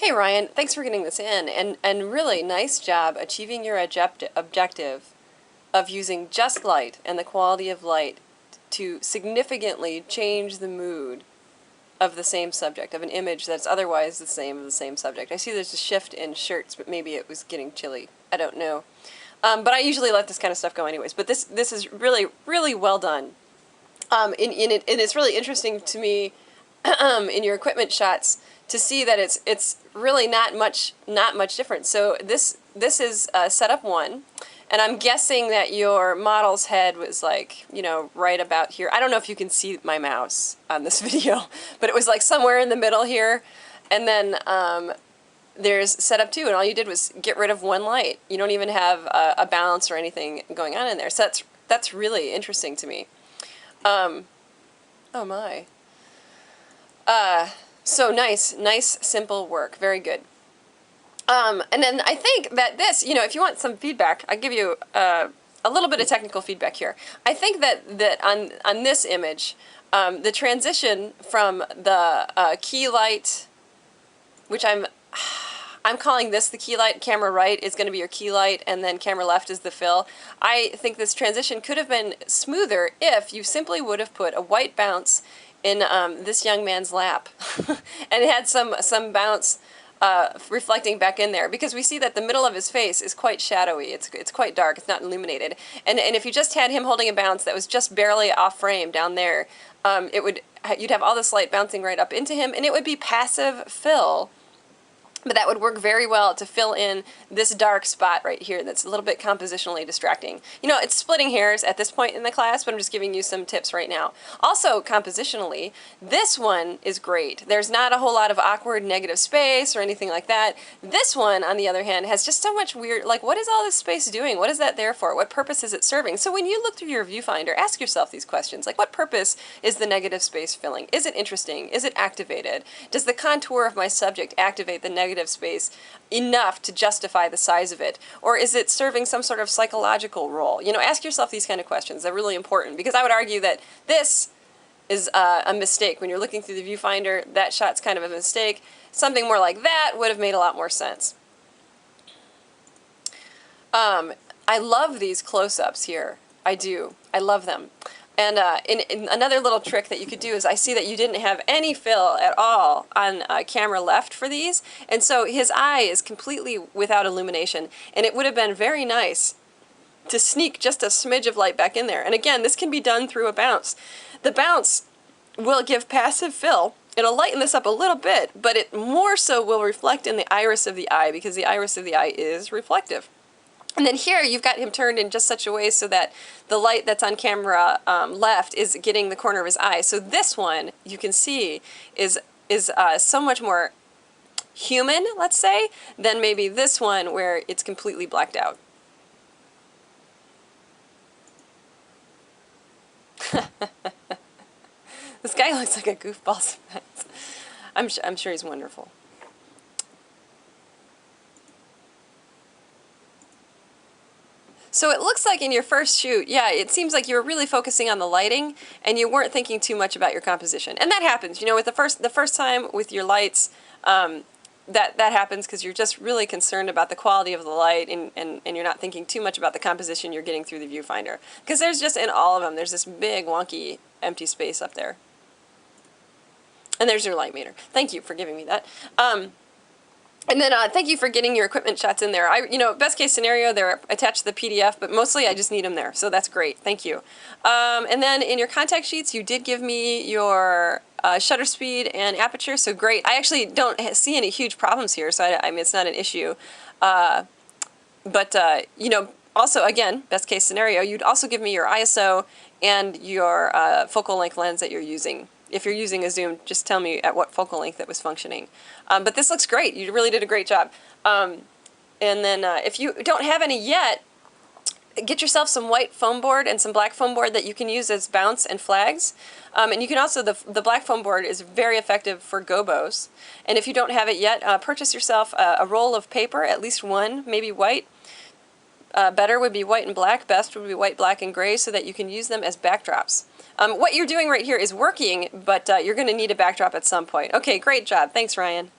Hey Ryan, thanks for getting this in, and really nice job achieving your objective of using just light and the quality of light to significantly change the mood of the same subject, of an image that's otherwise the same of the same subject. I see there's a shift in shirts, but maybe it was getting chilly. I don't know. But I usually let this kind of stuff go anyways. But this is really, really well done. And it's really interesting to me in your equipment shots to see that it's really not much different. So this is setup one, and I'm guessing that your model's head was like, you know, right about here. I don't know if you can see my mouse on this video, but it was like somewhere in the middle here, and then there's setup two, and all you did was get rid of one light. You don't even have a balance or anything going on in there. So that's really interesting to me. Oh my. So nice, simple work. Very good. And then I think that this, you know, if you want some feedback, I'll give you a little bit of technical feedback here. I think that on this image, the transition from the key light, which I'm calling this the key light, camera right is going to be your key light, and then camera left is the fill. I think this transition could have been smoother if you simply would have put a white bounce in this young man's lap and it had some bounce reflecting back in there, because we see that the middle of his face is quite shadowy. It's quite dark. It's not illuminated. And if you just had him holding a bounce that was just barely off frame down there, you'd have all this light bouncing right up into him, and it would be passive fill. But that would work very well to fill in this dark spot right here that's a little bit compositionally distracting. You know, it's splitting hairs at this point in the class, but I'm just giving you some tips right now. Also, compositionally, this one is great. There's not a whole lot of awkward negative space or anything like that. This one, on the other hand, has just so much weird, like, what is all this space doing? What is that there for? What purpose is it serving? So when you look through your viewfinder, ask yourself these questions. Like, what purpose is the negative space filling? Is it interesting? Is it activated? Does the contour of my subject activate the negative space enough to justify the size of it? Or is it serving some sort of psychological role? You know, ask yourself these kind of questions. They're really important, because I would argue that this is a mistake. When you're looking through the viewfinder, that shot's kind of a mistake. Something more like that would have made a lot more sense. I love these close-ups here. I do. I love them. And in another little trick that you could do is, I see that you didn't have any fill at all on camera left for these, and so his eye is completely without illumination, and it would have been very nice to sneak just a smidge of light back in there. And again, this can be done through a bounce. The bounce will give passive fill. It'll lighten this up a little bit, but it more so will reflect in the iris of the eye, because the iris of the eye is reflective. And then here you've got him turned in just such a way so that the light that's on camera left is getting the corner of his eye. So this one, you can see, is so much more human, let's say, than maybe this one where it's completely blacked out. This guy looks like a goofball sometimes. I'm sure he's wonderful. So it looks like in your first shoot, yeah, it seems like you were really focusing on the lighting and you weren't thinking too much about your composition. And that happens, you know, with the first time with your lights, that happens because you're just really concerned about the quality of the light, and you're not thinking too much about the composition you're getting through the viewfinder. Because there's just, in all of them, there's this big wonky empty space up there. And there's your light meter. Thank you for giving me that. And then thank you for getting your equipment shots in there. You know, best case scenario, they're attached to the PDF, but mostly I just need them there, so that's great. Thank you. And then in your contact sheets, you did give me your shutter speed and aperture, so great. I actually don't see any huge problems here, so I mean, it's not an issue. But you know, also, again, best case scenario, you'd also give me your ISO and your focal length lens that you're using. If you're using a zoom, just tell me at what focal length it was functioning. But this looks great. You really did a great job. And then if you don't have any yet, get yourself some white foam board and some black foam board that you can use as bounce and flags. And you can also, the black foam board is very effective for gobos. And if you don't have it yet, purchase yourself a roll of paper, at least one, maybe white. Better would be white and black. Best would be white, black, and gray, so that you can use them as backdrops. What you're doing right here is working, but you're going to need a backdrop at some point. Okay, great job. Thanks, Ryan.